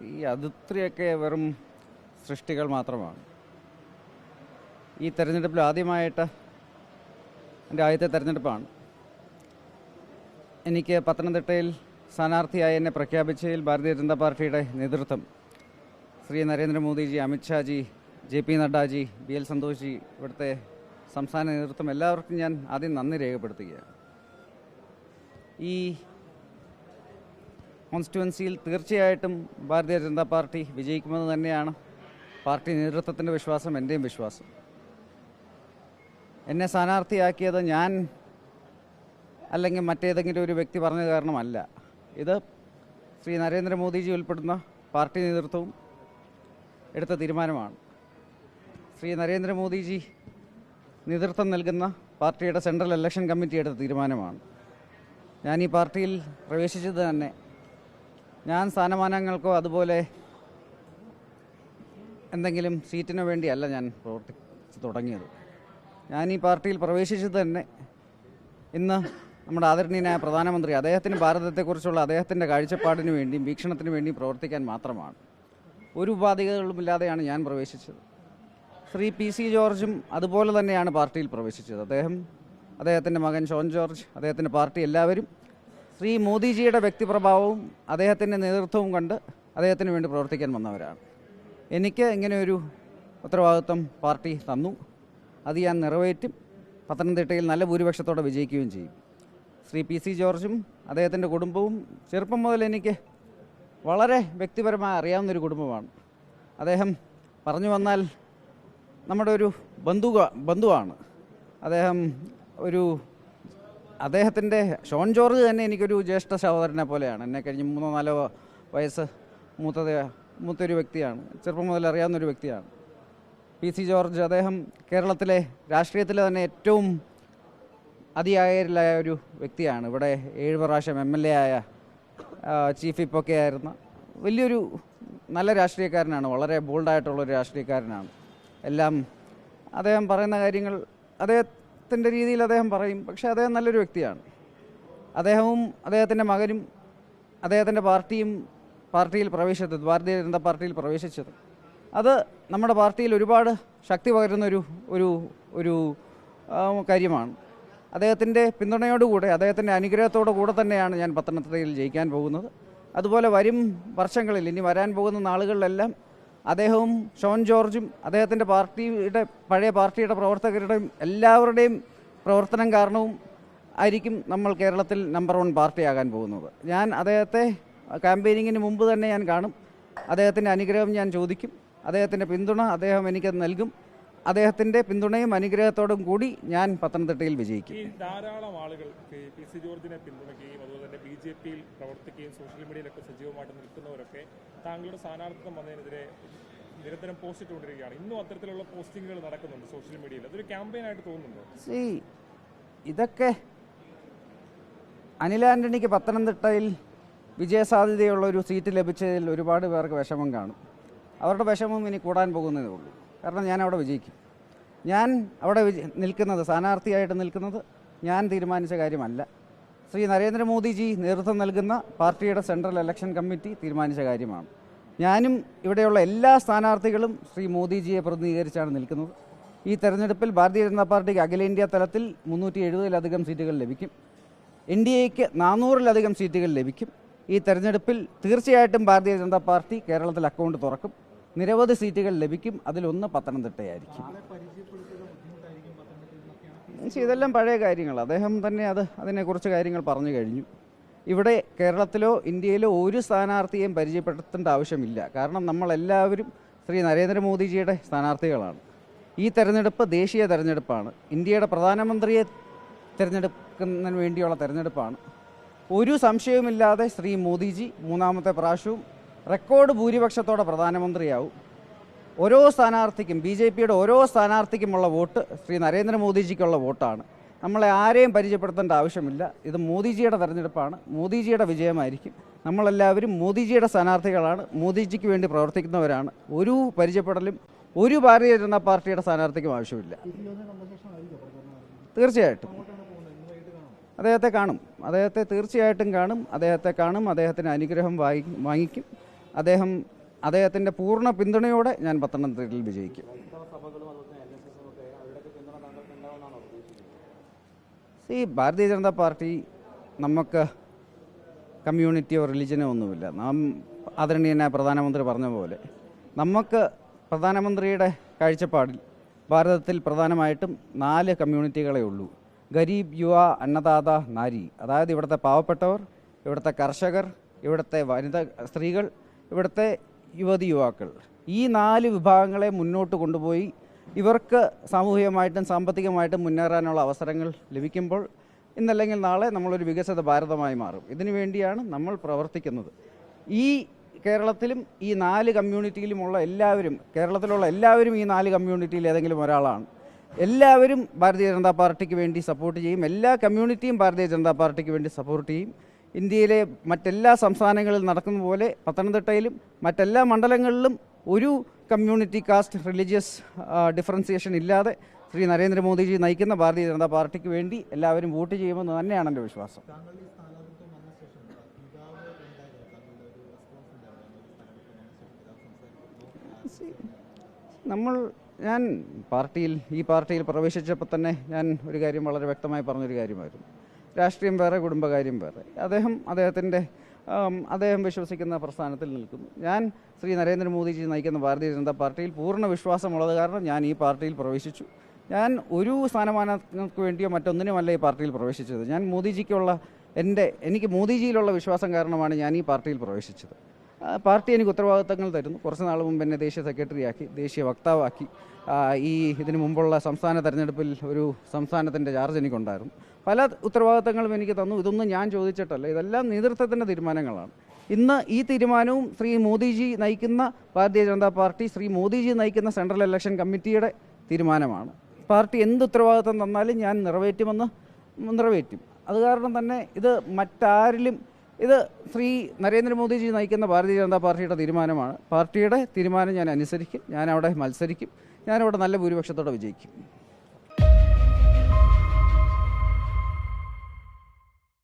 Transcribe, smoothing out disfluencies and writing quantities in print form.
ഈ അതിർത്തിയൊക്കെ വെറും സൃഷ്ടികൾ മാത്രമാണ്. ഈ തെരഞ്ഞെടുപ്പിൽ ആദ്യമായിട്ട് എൻ്റെ ആദ്യത്തെ തെരഞ്ഞെടുപ്പാണ്. എനിക്ക് പത്തനംതിട്ടയിൽ സ്ഥാനാർത്ഥിയായി എന്നെ പ്രഖ്യാപിച്ചതിൽ ഭാരതീയ ജനതാ പാർട്ടിയുടെ നേതൃത്വം ശ്രീ നരേന്ദ്രമോദിജി, അമിത്ഷാജി, JP നഡ്ഡാജി, BL സന്തോഷ്ജി, ഇവിടുത്തെ സംസ്ഥാന നേതൃത്വം എല്ലാവർക്കും ഞാൻ ആദ്യം നന്ദി രേഖപ്പെടുത്തുകയാണ്. ഈ കോൺസ്റ്റിറ്റ്യുവൻസിയിൽ തീർച്ചയായിട്ടും ഭാരതീയ ജനതാ പാർട്ടി വിജയിക്കുമെന്ന് തന്നെയാണ് പാർട്ടി നേതൃത്വത്തിൻ്റെ വിശ്വാസം, എൻ്റെയും വിശ്വാസം. എന്നെ സ്ഥാനാർത്ഥിയാക്കിയത് ഞാൻ അല്ലെങ്കിൽ മറ്റേതെങ്കിലും ഒരു വ്യക്തി പറഞ്ഞത് കാരണമല്ല. ഇത് ശ്രീ നരേന്ദ്രമോദിജി ഉൾപ്പെടുന്ന പാർട്ടി നേതൃത്വവും എടുത്ത തീരുമാനമാണ്. ശ്രീ നരേന്ദ്രമോദിജി നേതൃത്വം നൽകുന്ന പാർട്ടിയുടെ സെൻട്രൽ ഇലക്ഷൻ കമ്മിറ്റി എടുത്ത തീരുമാനമാണ്. ഞാൻ ഈ പാർട്ടിയിൽ പ്രവേശിച്ചത് തന്നെ ഞാൻ സ്ഥാനമാനങ്ങൾക്കോ അതുപോലെ എന്തെങ്കിലും സീറ്റിനു വേണ്ടിയല്ല ഞാൻ പ്രവർത്തിച്ച് തുടങ്ങിയത്. ഞാൻ ഈ പാർട്ടിയിൽ പ്രവേശിച്ചത് തന്നെ ഇന്ന് നമ്മുടെ ആദരണീയനായ പ്രധാനമന്ത്രി അദ്ദേഹത്തിന് ഭാരതത്തെക്കുറിച്ചുള്ള അദ്ദേഹത്തിൻ്റെ കാഴ്ചപ്പാടിന് വേണ്ടിയും വീക്ഷണത്തിന് വേണ്ടിയും പ്രവർത്തിക്കാൻ മാത്രമാണ്. ഒരു ഉപാധികളുമില്ലാതെയാണ് ഞാൻ പ്രവേശിച്ചത്. ശ്രീ PC ജോർജും അതുപോലെ തന്നെയാണ് പാർട്ടിയിൽ പ്രവേശിച്ചത്. അദ്ദേഹത്തിൻ്റെ മകൻ ഷോൺ ജോർജ്, അദ്ദേഹത്തിൻ്റെ പാർട്ടി എല്ലാവരും ശ്രീ മോദിജിയുടെ വ്യക്തിപ്രഭാവവും അദ്ദേഹത്തിൻ്റെ നേതൃത്വവും കണ്ട് അദ്ദേഹത്തിന് വേണ്ടി പ്രവർത്തിക്കാൻ വന്നവരാണ്. എനിക്ക് ഇങ്ങനെയൊരു ഉത്തരവാദിത്വം പാർട്ടി തന്നു. അത് ഞാൻ നിറവേറ്റും. പത്തനംതിട്ടയിൽ നല്ല ഭൂരിപക്ഷത്തോടെ വിജയിക്കുകയും ചെയ്യും. ശ്രീ PC ജോർജും അദ്ദേഹത്തിൻ്റെ കുടുംബവും ചെറുപ്പം മുതൽ എനിക്ക് വളരെ വ്യക്തിപരമായി അറിയാവുന്നൊരു കുടുംബമാണ്. അദ്ദേഹം പറഞ്ഞു വന്നാൽ നമ്മുടെ ഒരു ബന്ധുവാണ്. അദ്ദേഹത്തിൻ്റെ ഷോൺ ജോർജ് തന്നെ എനിക്കൊരു ജ്യേഷ്ഠ സഹോദരനെ പോലെയാണ്. എന്നെ കഴിഞ്ഞ് 3-4 വയസ്സ് മൂത്തൊരു വ്യക്തിയാണ്. ചെറുപ്പം മുതൽ അറിയാവുന്നൊരു വ്യക്തിയാണ് PC ജോർജ്. അദ്ദേഹം കേരളത്തിലെ രാഷ്ട്രീയത്തിലെ തന്നെ ഏറ്റവും അതിയായരിലായ ഒരു വ്യക്തിയാണ്. ഇവിടെ 7 പ്രാവശ്യം MLA ആയ, ചീഫ് വിപ്പൊക്കെ ആയിരുന്ന വലിയൊരു നല്ല രാഷ്ട്രീയക്കാരനാണ്. വളരെ ബോൾഡായിട്ടുള്ളൊരു രാഷ്ട്രീയക്കാരനാണ്. എല്ലാം അദ്ദേഹം പറയുന്ന കാര്യങ്ങൾ അദ്ദേഹത്തിൻ്റെ രീതിയിൽ അദ്ദേഹം പറയും. പക്ഷേ അദ്ദേഹം നല്ലൊരു വ്യക്തിയാണ്. അദ്ദേഹവും അദ്ദേഹത്തിൻ്റെ മകനും അദ്ദേഹത്തിൻ്റെ പാർട്ടിയിൽ പ്രവേശിച്ചത്, ഭാരതീയ ജനതാ പാർട്ടിയിൽ പ്രവേശിച്ചത്, അത് നമ്മുടെ പാർട്ടിയിൽ ഒരുപാട് ശക്തി പകരുന്ന ഒരു കാര്യമാണ്. അദ്ദേഹത്തിൻ്റെ പിന്തുണയോടുകൂടെ, അദ്ദേഹത്തിൻ്റെ അനുഗ്രഹത്തോടു കൂടെ തന്നെയാണ് ഞാൻ പത്തനംതിട്ടയിൽ ജയിക്കാൻ പോകുന്നത്. അതുപോലെ വരും വർഷങ്ങളിൽ, ഇനി വരാൻ പോകുന്ന നാളുകളിലെല്ലാം അദ്ദേഹവും ഷോൺ ജോർജും അദ്ദേഹത്തിൻ്റെ പഴയ പാർട്ടിയുടെ പ്രവർത്തകരുടെയും എല്ലാവരുടെയും പ്രവർത്തനം കാരണവും ആയിരിക്കും നമ്മൾ കേരളത്തിൽ നമ്പർ 1 പാർട്ടിയാകാൻ പോകുന്നത്. ഞാൻ അദ്ദേഹത്തെ ക്യാമ്പയിനിങ്ങിന് മുമ്പ് തന്നെ ഞാൻ കാണും. അദ്ദേഹത്തിൻ്റെ അനുഗ്രഹം ഞാൻ ചോദിക്കും. അദ്ദേഹത്തിൻ്റെ പിന്തുണ അദ്ദേഹം എനിക്ക് നൽകും. അദ്ദേഹത്തിൻ്റെ പിന്തുണയും അനുഗ്രഹത്തോടും കൂടി ഞാൻ പത്തനംതിട്ടയിൽ വിജയിക്കും. ധാരാളം ആളുകൾ PC ജോർജിനെ പിന്തുണയ്ക്കുകയും അതുപോലെ തന്നെ BJPയിൽ പ്രവർത്തിക്കുകയും സോഷ്യൽ മീഡിയയിലൊക്കെ സജീവമായിട്ട് നിൽക്കുന്നവരൊക്കെ താങ്കളുടെ സ്ഥാനാർത്ഥിത്വം വന്നതിനെതിരെ നിരന്തരം പോസ്റ്റ് ഇട്ടുകൊണ്ടിരിക്കുകയാണ്. ഇന്നും അത്തരത്തിലുള്ള പോസ്റ്റിങ്ങുകൾ നടക്കുന്നുണ്ട് സോഷ്യൽ മീഡിയയിൽ. അതൊരു ക്യാമ്പയിനായിട്ട് തോന്നുന്നുണ്ടോ? ഇതൊക്കെ അനിൽ ആൻ്റണിക്ക് പത്തനംതിട്ടയിൽ വിജയസാധ്യതയുള്ള ഒരു സീറ്റ് ലഭിച്ചതിൽ ഒരുപാട് പേർക്ക് വിഷമം കാണും. അവരുടെ വിഷമം ഇനി കൂടാൻ പോകുന്നതേ ഉള്ളൂ. കാരണം ഞാൻ അവിടെ വിജയിക്കും. ഞാൻ അവിടെ സ്ഥാനാർത്ഥിയായിട്ട് നിൽക്കുന്നത് ഞാൻ തീരുമാനിച്ച കാര്യമല്ല. ശ്രീ നരേന്ദ്രമോദിജി നേതൃത്വം നൽകുന്ന പാർട്ടിയുടെ സെൻട്രൽ ഇലക്ഷൻ കമ്മിറ്റി തീരുമാനിച്ച കാര്യമാണ്. ഞാനും ഇവിടെയുള്ള എല്ലാ സ്ഥാനാർത്ഥികളും ശ്രീ മോദിജിയെ പ്രതിനിധീകരിച്ചാണ് നിൽക്കുന്നത്. ഈ തെരഞ്ഞെടുപ്പിൽ ഭാരതീയ ജനതാ പാർട്ടിക്ക് അഖിലേന്ത്യാ തലത്തിൽ 370-ലധികം സീറ്റുകൾ ലഭിക്കും. NDAക്ക് 400-ലധികം സീറ്റുകൾ ലഭിക്കും. ഈ തെരഞ്ഞെടുപ്പിൽ തീർച്ചയായിട്ടും ഭാരതീയ ജനതാ പാർട്ടി കേരളത്തിൽ അക്കൗണ്ട് തുറക്കും. നിരവധി സീറ്റുകൾ ലഭിക്കും. അതിലൊന്ന് പത്തനംതിട്ടയായിരിക്കും. ഇതെല്ലാം പഴയ കാര്യങ്ങൾ. അദ്ദേഹം തന്നെ അതിനെക്കുറിച്ച് കാര്യങ്ങൾ പറഞ്ഞു കഴിഞ്ഞു. ഇവിടെ കേരളത്തിലോ ഇന്ത്യയിലോ ഒരു സ്ഥാനാർത്ഥിയെയും പരിചയപ്പെടുത്തേണ്ട ആവശ്യമില്ല. കാരണം നമ്മളെല്ലാവരും ശ്രീ നരേന്ദ്രമോദിജിയുടെ സ്ഥാനാർത്ഥികളാണ്. ഈ തെരഞ്ഞെടുപ്പ് ദേശീയ തെരഞ്ഞെടുപ്പാണ്. ഇന്ത്യയുടെ പ്രധാനമന്ത്രിയെ തിരഞ്ഞെടുക്കുന്നതിന് വേണ്ടിയുള്ള തെരഞ്ഞെടുപ്പാണ്. ഒരു സംശയവുമില്ലാതെ ശ്രീ മോദിജി 3ാമത്തെ പ്രാവശ്യവും റെക്കോർഡ് ഭൂരിപക്ഷത്തോടെ പ്രധാനമന്ത്രിയാവും. ഓരോ സ്ഥാനാർത്ഥിക്കും, BJPയുടെ ഓരോ സ്ഥാനാർത്ഥിക്കുമുള്ള വോട്ട് ശ്രീ നരേന്ദ്രമോദിജിക്കുള്ള വോട്ടാണ്. നമ്മളെ ആരെയും പരിചയപ്പെടുത്തേണ്ട ആവശ്യമില്ല. ഇത് മോദിജിയുടെ തെരഞ്ഞെടുപ്പാണ്. മോദിജിയുടെ വിജയമായിരിക്കും. നമ്മളെല്ലാവരും മോദിജിയുടെ സ്ഥാനാർത്ഥികളാണ്. മോദിജിക്ക് വേണ്ടി പ്രവർത്തിക്കുന്നവരാണ്. ഒരു പരിചയപ്പെടലും ഒരു ഭാരതീയ ജനതാ പാർട്ടിയുടെ സ്ഥാനാർത്ഥിക്കും ആവശ്യമില്ല. തീർച്ചയായിട്ടും അദ്ദേഹത്തെ കാണും. അദ്ദേഹത്തെ തീർച്ചയായിട്ടും കാണും. അദ്ദേഹത്തിന് അനുഗ്രഹം വാങ്ങിക്കും. അദ്ദേഹത്തിൻ്റെ പൂർണ്ണ പിന്തുണയോടെ ഞാൻ പത്തനംതിട്ടയിൽ വിജയിക്കും. ഭാരതീയ ജനതാ പാർട്ടി നമുക്ക് കമ്മ്യൂണിറ്റിയോ റിലിജനോ ഒന്നുമില്ല. നാം ആദരണീയനായ പ്രധാനമന്ത്രി പറഞ്ഞ പോലെ നമുക്ക് പ്രധാനമന്ത്രിയുടെ കാഴ്ചപ്പാടിൽ ഭാരതത്തിൽ പ്രധാനമായിട്ടും 4 കമ്മ്യൂണിറ്റികളേ ഉള്ളൂ. ഗരീബ്, യുവ, അന്നദാത, നാരി. അതായത് ഇവിടുത്തെ പാവപ്പെട്ടവർ, ഇവിടുത്തെ കർഷകർ, ഇവിടുത്തെ സ്ത്രീകൾ, ഇവിടുത്തെ യുവതി യുവാക്കൾ. ഈ 4 വിഭാഗങ്ങളെ മുന്നോട്ട് കൊണ്ടുപോയി ഇവർക്ക് സാമൂഹികമായിട്ടും സാമ്പത്തികമായിട്ടും മുന്നേറാനുള്ള അവസരങ്ങൾ ലഭിക്കുമ്പോൾ ഇന്നല്ലെങ്കിൽ നാളെ നമ്മളൊരു വികസിത ഭാരതമായി മാറും. ഇതിനു വേണ്ടിയാണ് നമ്മൾ പ്രവർത്തിക്കുന്നത്. ഈ കേരളത്തിലും ഈ 4 കമ്മ്യൂണിറ്റിയിലുമുള്ള എല്ലാവരും, കേരളത്തിലുള്ള എല്ലാവരും ഈ 4 കമ്മ്യൂണിറ്റിയിൽ ഏതെങ്കിലും ഒരാളാണ്. എല്ലാവരും ഭാരതീയ ജനതാ പാർട്ടിക്ക് വേണ്ടി സപ്പോർട്ട് ചെയ്യും. എല്ലാ കമ്മ്യൂണിറ്റിയും ഭാരതീയ ജനതാ പാർട്ടിക്ക് വേണ്ടി സപ്പോർട്ട് ചെയ്യും. ഇന്ത്യയിലെ മറ്റെല്ലാ സംസ്ഥാനങ്ങളിൽ നടക്കുന്ന പോലെ പത്തനംതിട്ടയിലും മറ്റെല്ലാ മണ്ഡലങ്ങളിലും ഒരു കമ്മ്യൂണിറ്റി, കാസ്റ്റ്, റിലീജിയസ് ഡിഫറൻസിയേഷൻ ഇല്ലാതെ ശ്രീ നരേന്ദ്രമോദിജി നയിക്കുന്ന ഭാരതീയ ജനതാ പാർട്ടിക്ക് വേണ്ടി എല്ലാവരും വോട്ട് ചെയ്യുമെന്ന് തന്നെയാണ് എൻ്റെ വിശ്വാസം. ഈ പാർട്ടിയിൽ പ്രവേശിച്ചപ്പോൾ തന്നെ ഞാൻ ഒരു കാര്യം വളരെ വ്യക്തമായി പറഞ്ഞൊരു കാര്യമായിരുന്നു. രാഷ്ട്രീയം വേറെ, കുടുംബകാര്യം വേറെ. അദ്ദേഹം വിശ്വസിക്കുന്ന പ്രസ്ഥാനത്തിൽ നിൽക്കുന്നു. ഞാൻ ശ്രീ നരേന്ദ്രമോദിജി നയിക്കുന്ന ഭാരതീയ ജനതാ പാർട്ടിയിൽ പൂർണ്ണ വിശ്വാസമുള്ളത് കാരണം ഞാൻ ഈ പാർട്ടിയിൽ പ്രവേശിച്ചു. ഞാൻ ഒരു സ്ഥാനമാനങ്ങൾക്ക് വേണ്ടിയോ മറ്റൊന്നിനുമല്ല ഈ പാർട്ടിയിൽ പ്രവേശിച്ചത്. ഞാൻ എനിക്ക് മോദിജിയിലുള്ള വിശ്വാസം കാരണമാണ് ഞാൻ ഈ പാർട്ടിയിൽ പ്രവേശിച്ചത്. പാർട്ടി എനിക്ക് ഉത്തരവാദിത്തങ്ങൾ തരുന്നു. കുറച്ച് നാൾ മുമ്പ് എന്നെ ദേശീയ സെക്രട്ടറിയാക്കി, ദേശീയ വക്താവാക്കി. ഇതിനു മുമ്പുള്ള സംസ്ഥാന തെരഞ്ഞെടുപ്പിൽ ഒരു സംസ്ഥാനത്തിൻ്റെ ചാർജ് എനിക്കുണ്ടായിരുന്നു. പല ഉത്തരവാദിത്തങ്ങളും എനിക്ക് തന്നു. ഇതൊന്നും ഞാൻ ചോദിച്ചിട്ടല്ല, ഇതെല്ലാം നേതൃത്വത്തിൻ്റെ തീരുമാനങ്ങളാണ്. ഇന്ന് ഈ തീരുമാനവും ശ്രീ മോദിജി നയിക്കുന്ന ഭാരതീയ ജനതാ പാർട്ടി, ശ്രീ മോദിജി നയിക്കുന്ന സെൻട്രൽ ഇലക്ഷൻ കമ്മിറ്റിയുടെ തീരുമാനമാണ്. പാർട്ടി എന്ത് ഉത്തരവാദിത്തം തന്നാലും ഞാൻ നിറവേറ്റും. അത് കാരണം തന്നെ ഇത് ശ്രീ നരേന്ദ്രമോദിജി നയിക്കുന്ന ഭാരതീയ ജനതാ പാർട്ടിയുടെ തീരുമാനമാണ്. പാർട്ടിയുടെ തീരുമാനം ഞാൻ അനുസരിക്കും. ഞാനവിടെ മത്സരിക്കും. ഞാനവിടെ നല്ല ഭൂരിപക്ഷത്തോടെ വിജയിക്കും.